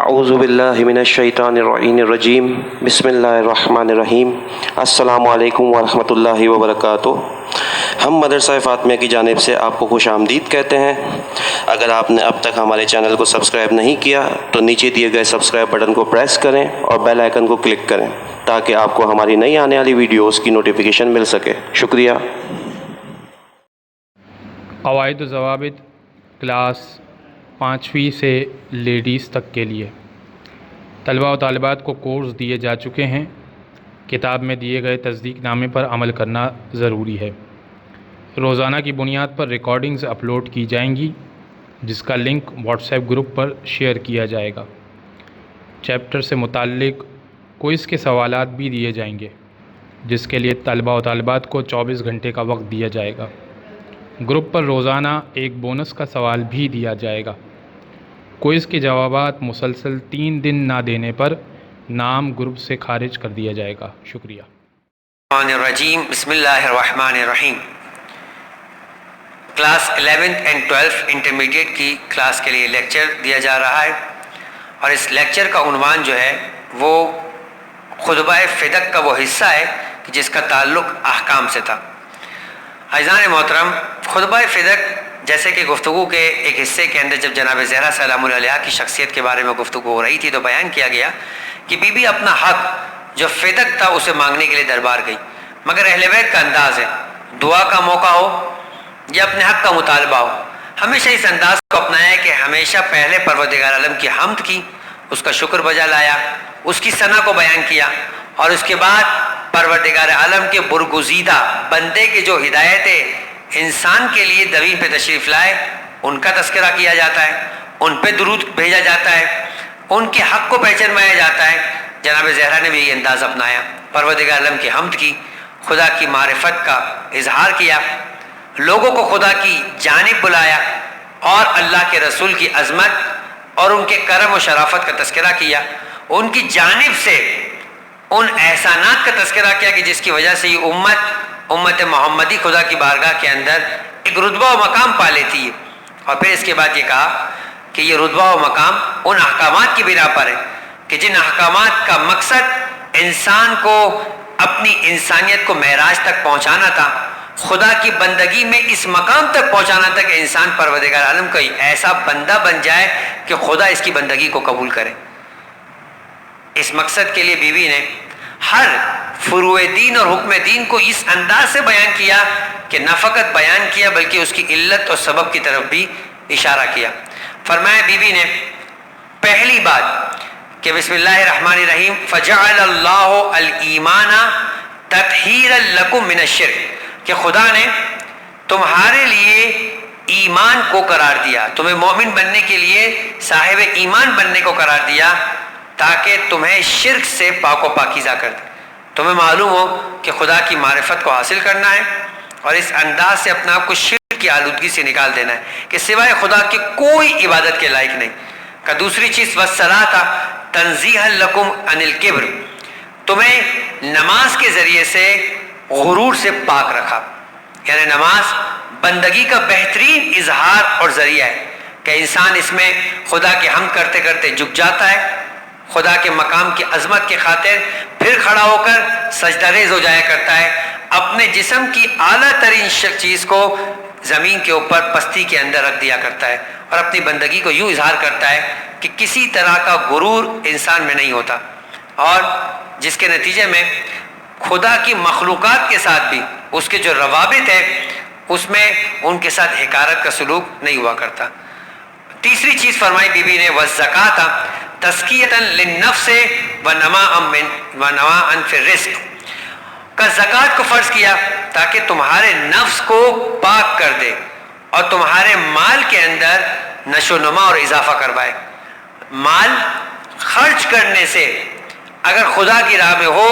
اعوذ باللہ من الشیطان الرجیم بسم اللہ الرحمن الرحیم السلام علیکم ورحمۃ اللہ وبرکاتہ۔ ہم مدرسہ فاطمیہ کی جانب سے آپ کو خوش آمدید کہتے ہیں۔ اگر آپ نے اب تک ہمارے چینل کو سبسکرائب نہیں کیا تو نیچے دیے گئے سبسکرائب بٹن کو پریس کریں اور بیل آئیکن کو کلک کریں تاکہ آپ کو ہماری نئی آنے والی ویڈیوز کی نوٹیفیکیشن مل سکے۔ شکریہ۔ قواعد و ضوابط کلاس 5ویں سے لیڈیز تک کے لیے طلباء و طالبات کو کورس دیے جا چکے ہیں۔ کتاب میں دیے گئے تصدیق نامے پر عمل کرنا ضروری ہے۔ روزانہ کی بنیاد پر ریکارڈنگز اپلوڈ کی جائیں گی جس کا لنک واٹس ایپ گروپ پر شیئر کیا جائے گا۔ چیپٹر سے متعلق کوئز کے سوالات بھی دیے جائیں گے جس کے لیے طلباء و طالبات کو 24 گھنٹے کا وقت دیا جائے گا۔ گروپ پر روزانہ ایک بونس کا سوال بھی دیا جائے گا۔ کوئز کے جوابات مسلسل 3 دن نہ دینے پر نام گروپ سے خارج کر دیا جائے گا۔ شکریہ۔ الرجیم بسم اللہ الرحمن الرحیم۔ کلاس 11 اینڈ 12 انٹرمیڈیٹ کی کلاس کے لیے لیکچر دیا جا رہا ہے اور اس لیکچر کا عنوان جو ہے وہ خطبہ فدق کا وہ حصہ ہے جس کا تعلق احکام سے تھا۔ عزیزان محترم، خطبہ فدق جیسے کہ گفتگو کے ایک حصے کے اندر جب جناب زہرا سلام اللہ علیہا کی شخصیت کے بارے میں گفتگو ہو رہی تھی تو بیان کیا گیا کہ بی بی اپنا حق جو فدق تھا اسے مانگنے کے لیے دربار گئی، مگر اہل بیت کا انداز ہے دعا کا موقع ہو یا اپنے حق کا مطالبہ ہو، ہمیشہ اس انداز کو اپنایا کہ ہمیشہ پہلے پروردگار عالم کی حمد کی، اس کا شکر بجا لایا، اس کی ثنا کو بیان کیا اور اس کے بعد پروردگار عالم کے برگزیدہ بندے کے جو ہدایت انسان کے لیے زمین پہ تشریف لائے ان کا تذکرہ کیا جاتا ہے، ان پہ درود بھیجا جاتا ہے، ان کے حق کو پہچانوایا جاتا ہے۔ جناب زہرا نے بھی یہ انداز اپنایا، پروردگار عالم کی حمد کی، خدا کی معرفت کا اظہار کیا، لوگوں کو خدا کی جانب بلایا اور اللہ کے رسول کی عظمت اور ان کے کرم و شرافت کا تذکرہ کیا، ان کی جانب سے ان احسانات کا تذکرہ کیا کہ جس کی وجہ سے یہ امت محمدی خدا کی بارگاہ کے اندر ایک رتبہ و مقام پا لیتی ہے۔ اور پھر اس کے بعد یہ کہا کہ یہ رتبہ و مقام ان احکامات کی بنا پر ہے کہ جن احکامات کا مقصد انسان کو اپنی انسانیت کو معراج تک پہنچانا تھا، خدا کی بندگی میں اس مقام تک پہنچانا تھا کہ انسان پروردگار عالم کا ایسا بندہ بن جائے کہ خدا اس کی بندگی کو قبول کرے۔ اس مقصد کے لیے بیوی نے ہر فروع دین اور حکم دین کو اس انداز سے بیان کیا کہ نہ فقط بیان کیا بلکہ اس کی علت اور سبب کی طرف بھی اشارہ کیا۔ فرمایا بیوی نے پہلی بات کہ بسم اللہ الرحمن الرحیم فجعل اللہ الایمان تطہیرا لکم من الشرک، کہ خدا نے تمہارے لیے ایمان کو قرار دیا، تمہیں مومن بننے کے لیے صاحب ایمان بننے کو قرار دیا تاکہ تمہیں شرک سے پاک و پاکیزہ کر دے، تمہیں معلوم ہو کہ خدا کی معرفت کو حاصل کرنا ہے اور اس انداز سے اپنا آپ کو شرک کی آلودگی سے نکال دینا ہے کہ سوائے خدا کی کوئی عبادت کے لائق نہیں۔ کہ دوسری چیز والصلاۃ تنزیہا لکم عن الکبر، تمہیں نماز کے ذریعے سے غرور سے پاک رکھا، یعنی نماز بندگی کا بہترین اظہار اور ذریعہ ہے کہ انسان اس میں خدا کی حمد کرتے کرتے جھک جاتا ہے، خدا کے مقام کی عظمت کے خاطر پھر کھڑا ہو کر سجدہ ریز ہو جایا کرتا ہے، اپنے جسم کی اعلیٰ ترین چیز کو زمین کے اوپر پستی کے اندر رکھ دیا کرتا ہے اور اپنی بندگی کو یوں اظہار کرتا ہے کہ کسی طرح کا غرور انسان میں نہیں ہوتا، اور جس کے نتیجے میں خدا کی مخلوقات کے ساتھ بھی اس کے جو روابط ہے اس میں ان کے ساتھ حقارت کا سلوک نہیں ہوا کرتا۔ تیسری چیز فرمائی بی بی نے والزکاۃ تزکیۃ للنفس ونماء فی الرزق، کا زکوٰۃ کو فرض کیا تاکہ تمہارے نفس کو پاک کر دے اور تمہارے مال کے اندر نشو و نما اور اضافہ کروائے۔ مال خرچ کرنے سے اگر خدا کی راہ میں ہو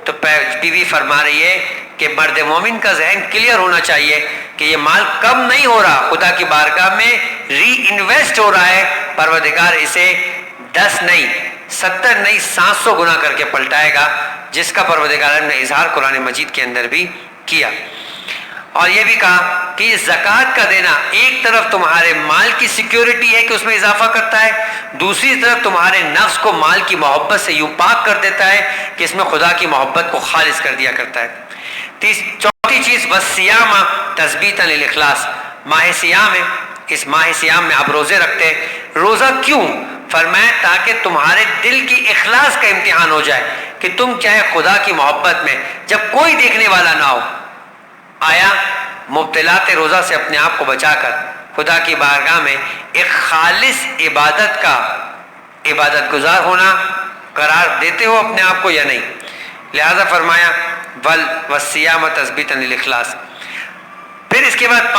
تو بیوی فرما رہی ہے کہ مرد مومن کا ذہن کلیئر ہونا چاہیے کہ یہ مال کم نہیں ہو رہا، خدا کی بارگاہ میں ری انویسٹ ہو رہا ہے، پروردگار اسے 10 نہیں 70 نہیں 700 گنا کر کے پلٹائے گا، جس کا پروردگار نے اظہار قرآن مجید کے اندر بھی کیا۔ اور یہ بھی کہا کہ یہ زکوٰۃ کا دینا ایک طرف تمہارے مال کی سیکیورٹی ہے کہ اس میں اضافہ کرتا ہے، دوسری طرف تمہارے نفس کو مال کی محبت سے یوں پاک کر دیتا ہے کہ اس میں خدا کی محبت کو خالص کر دیا کرتا ہے۔ چوتھی چیز والصیام تثبیتا للاخلاص، ماہ سیام ہے، اس ماہ سیام میں آپ روزے رکھتے ہیں، روزہ کیوں؟ فرمایا تاکہ تمہارے دل کی اخلاص کا امتحان ہو جائے کہ تم چاہے خدا کی محبت میں جب کوئی دیکھنے والا نہ ہو، آیا مبتلات روزہ سے اپنے آپ کو بچا کر خدا کی بارگاہ میں ایک خالص عبادت کا عبادت گزار ہونا قرار دیتے ہو اپنے آپ کو یا نہیں؟ لہذا فرمایا والصیام تثبیتا للاخلاص۔ پھر اس کے بعد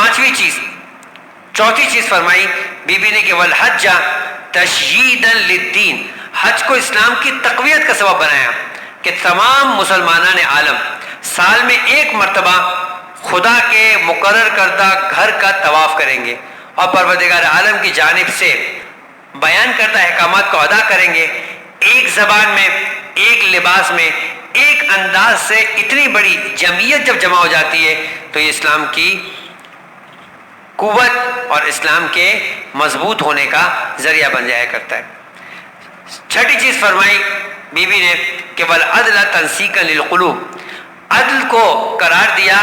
چوتھی چیز فرمائی بی بی نے کہ والحج تشییدا للدین، حج کو اسلام کی تقویت کا سبب بنایا کہ تمام مسلمانان عالم سال میں ایک مرتبہ خدا کے مقرر کردہ گھر کا طواف کریں گے اور پروردگار عالم کی جانب سے بیان کردہ احکامات کو ادا کریں گے، ایک زبان میں، ایک لباس میں، ایک انداز سے۔ اتنی بڑی جمعیت جب جمع ہو جاتی ہے تو یہ اسلام کی قوت اور اسلام کے مضبوط ہونے کا ذریعہ بن جایا کرتا ہے۔ چھٹی چیز فرمائی بی بی نے کہ والعدل تنسیقا للقلوب، عدل کو قرار دیا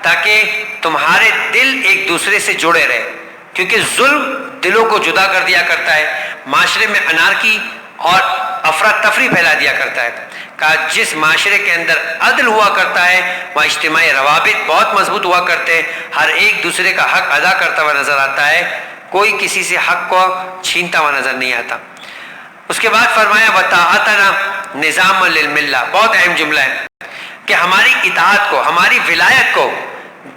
تاکہ تمہارے دل ایک دوسرے سے جڑے رہے، کیونکہ ظلم دلوں کو جدا کر دیا کرتا ہے، معاشرے میں انارکی اور افراتفری پھیلا دیا کرتا ہے۔ کہا جس معاشرے کے اندر عدل ہوا کرتا ہے وہاں اجتماعی روابط بہت مضبوط ہوا کرتے ہیں، ہر ایک دوسرے کا حق ادا کرتا ہوا نظر آتا ہے، کوئی کسی سے حق کو چھینتا ہوا نظر نہیں آتا۔ اس کے بعد فرمایا وطاعتنا نظام للملہ، بہت اہم جملہ ہے کہ ہماری اطاعت کو، ہماری ولایت کو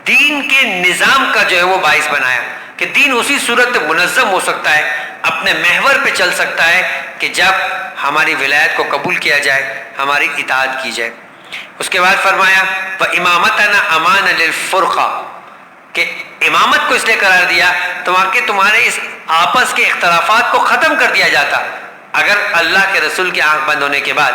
دین کے نظام کا جو ہے وہ باعث بنایا کہ دین اسی صورت منظم ہو سکتا ہے، اپنے محور پہ چل سکتا ہے کہ جب ہماری ولایت کو قبول کیا جائے، ہماری اطاعت کی جائے۔ اس کے بعد فرمایا وامامتنا امان للفرقہ، کہ امامت کو اس لیے قرار دیا تمہارے اس آپس کے اختلافات کو ختم کر دیا جاتا۔ اگر اللہ کے رسول کی آنکھ بند ہونے کے بعد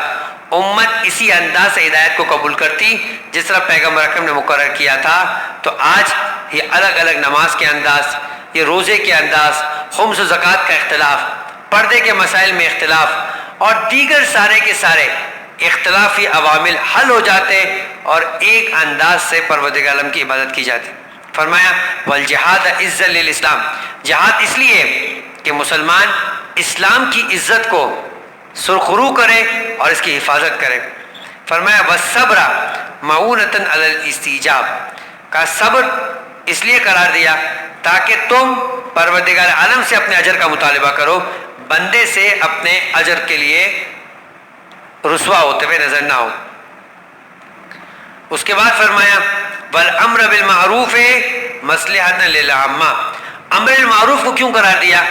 امت اسی انداز سے ہدایت کو قبول کرتی جس طرح پیغمبر اکرم نے مقرر کیا تھا، تو آج یہ الگ الگ نماز کے انداز، یہ روزے کے انداز، خمس و زکوٰۃ کا اختلاف، پردے کے مسائل میں اختلاف اور دیگر سارے کے سارے اختلافی عوامل حل ہو جاتے اور ایک انداز سے پروردگار عالم کی عبادت کی جاتی۔ فرمایا والجہاد عزا للاسلام، جہاد اس لیے کہ مسلمان اسلام کی عزت کو سرخرو کرے اور اس کی حفاظت کرے۔ فرمایا والصبر معونۃ علی الاستجاب، کا صبر اس لیے قرار دیا تاکہ تم پروردگار عالم سے اپنے اجر کا مطالبہ کرو، بندے سے اپنے اجر کے لیے رسوا ہوتے ہوئے نظر نہ ہو۔ اس کے بعد فرمایا والامر بالمعروف مصلحۃ للعامہ، امر بالمعروف کو کیوں قرار دیا؟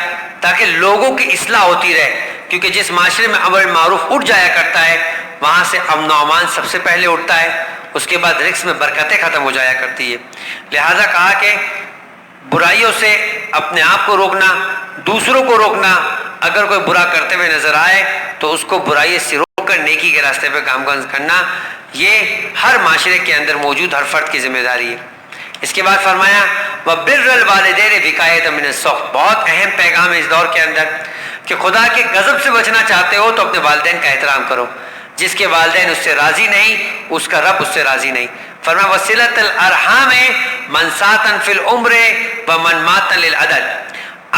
تاکہ لوگوں کی اصلاح ہوتی رہے، کیونکہ جس معاشرے میں امر بالمعروف اٹھ جایا کرتا ہے وہاں سے امن و امان سب سے پہلے اٹھتا ہے، اس کے بعد رزق میں برکتیں ختم ہو جایا کرتی ہے۔ لہذا کہا کہ برائیوں سے اپنے آپ کو روکنا، دوسروں کو روکنا، اگر کوئی برا کرتے ہوئے نظر آئے تو اس کو برائی سے روک کر نیکی کے راستے پہ کام کرنا، یہ ہر معاشرے کے اندر موجود ہر فرد کی ذمہ داری ہے۔ اس کے بعد فرمایا وبر الوالدین وقایۃ من السخط، بہت اہم پیغام ہے اس دور کے اندر کہ خدا کے غضب سے بچنا چاہتے ہو تو اپنے والدین کا احترام کرو، جس کے والدین اس سے راضی نہیں اس کا رب اس سے راضی نہیں۔ فرمایا وصلۃ الارحام منساتا فی العمر ومنماتا للعدد،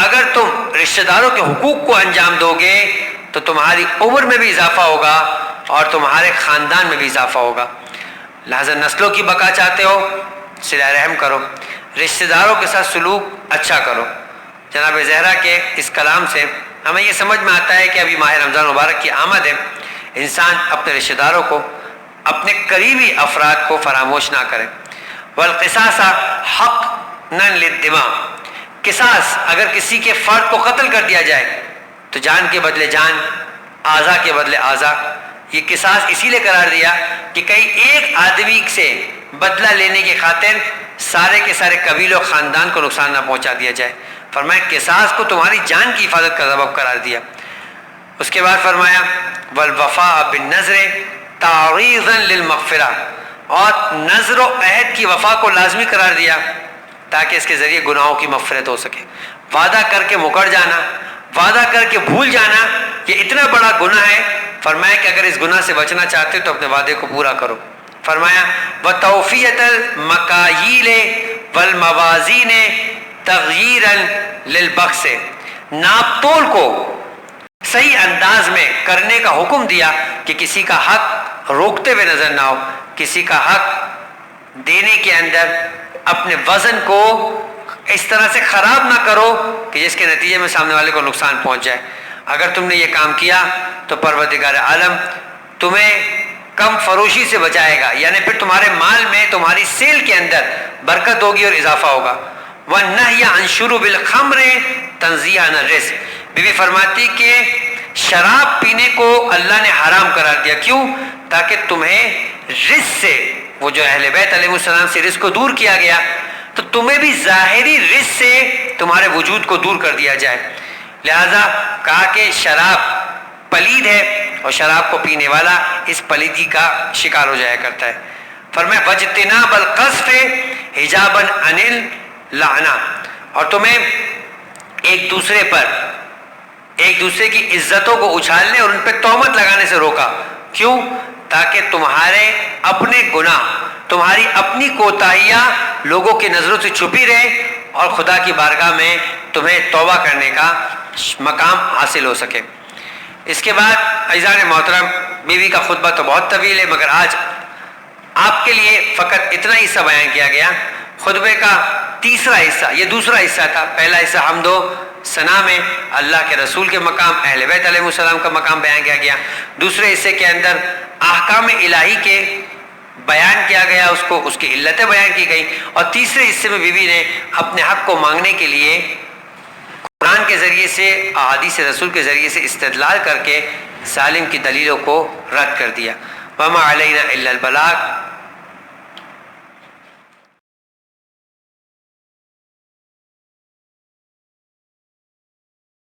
اگر تم رشتہ داروں کے حقوق کو انجام دو گے تو تمہاری عمر میں بھی اضافہ ہوگا اور تمہارے خاندان میں بھی اضافہ ہوگا۔ لہذا نسلوں کی بقا چاہتے ہو صلہ رحم کرو، رشتہ داروں کے ساتھ سلوک اچھا کرو۔ جناب زہرا کے اس کلام سے ہمیں یہ سمجھ میں آتا ہے کہ ابھی ماہ رمضان مبارک کی آمد ہے، انسان اپنے رشتہ داروں کو، اپنے قریبی افراد کو فراموش نہ کرے۔ والقصاص حقنا للدماء، قصاص اگر کسی کے فرد کو قتل کر دیا جائے تو جان کے بدلے جان، اعضا کے بدلے اعضا، یہ قصاص اسی لیے قرار دیا کہ کہیں ایک آدمی سے بدلہ لینے کی خاطر سارے کے سارے قبیلے و خاندان کو نقصان نہ پہنچا دیا جائے۔ فرمایا قصاص کو تمہاری جان کی حفاظت کا سبب قرار دیا۔ اس کے بعد فرمایا والوفاء بالنذر تعریضا للمغفرہ، اور نظر و عہد کی وفا کو لازمی قرار دیا تاکہ اس کے ذریعے گناہوں کی مغفرت ہو سکے۔ وعدہ کر کے مکر جانا، وعدہ کر کے بھول جانا، یہ اتنا بڑا گناہ ہے۔ فرمایا کہ اگر اس گناہ سے بچنا چاہتے ہو تو اپنے وعدے کو پورا کرو۔ فرمایا وَتَوْفِيَةَ الْمَكَايِيلِ وَالْمَوَازِينِ تَغْيِيرًا لِلْبَخْسِ، ناپ تول کو صحیح انداز میں کرنے کا حکم دیا کہ کسی کا حق روکتے ہوئے نظر نہ ہو، کسی کا حق دینے کے اندر اپنے وزن کو اس طرح سے خراب نہ کرو کہ جس کے نتیجے میں سامنے والے کو نقصان پہنچ جائے۔ اگر تم نے یہ کام کیا تو پروردگار عالم تمہیں کم فروشی سے بچائے گا، یعنی پھر تمہارے مال میں، تمہاری سیل کے اندر برکت ہوگی اور اضافہ ہوگا۔ وَالنَّهْيَ عَنْ شُرُبِ الْخَمْرِ تَنزِيهًا عَنِ الرِّزْقِ، بی بی فرماتی کہ شراب پینے کو اللہ نے حرام قرار دیا، کیوں؟ تاکہ تمہیں رزق سے، وہ جو اہل بیت علیہ السلام سے رزق کو دور کیا گیا، تو تمہیں بھی ظاہری رزق سے تمہارے وجود کو دور کر دیا جائے۔ لہذا کہا کہ شراب پلید ہے اور شراب کو پینے والا اس پلیدی کا شکار ہو جایا کرتا ہے۔ فرمایا وَاجْتِنَابَ الْقَذْفِ حِجَابًا عَنِ اللَّعْنَةِ، اور تمہیں ایک دوسرے کی عزتوں کو اچھالنے اور ان پہ تہمت لگانے سے روکا، کیوں؟ تاکہ تمہارے اپنے گناہ، تمہاری اپنی کوتاہیاں لوگوں کی نظروں سے چھپی رہے اور خدا کی بارگاہ میں تمہیں توبہ کرنے کا مقام حاصل ہو سکے۔ اس کے بعد عزیزان محترم، بیوی کا خطبہ تو بہت طویل ہے، مگر آج آپ کے لیے فقط اتنا حصہ بیان کیا گیا۔ خطبے کا تیسرا حصہ، یہ دوسرا حصہ تھا، پہلا حصہ حمد و ثنا میں اللہ کے رسول کے مقام، اہل بیت علیہ السلام کا مقام بیان کیا گیا۔ دوسرے حصے کے اندر احکام الہی کے بیان کیا گیا، اس کی علتیں بیان کی گئی، اور تیسرے حصے میں بیوی نے اپنے حق کو مانگنے کے لیے قرآن کے ذریعے سے، احادیث رسول کے ذریعے سے استدلال کر کے ظالم کی دلیلوں کو رد کر دیا۔ وما علینا الا البلاغ،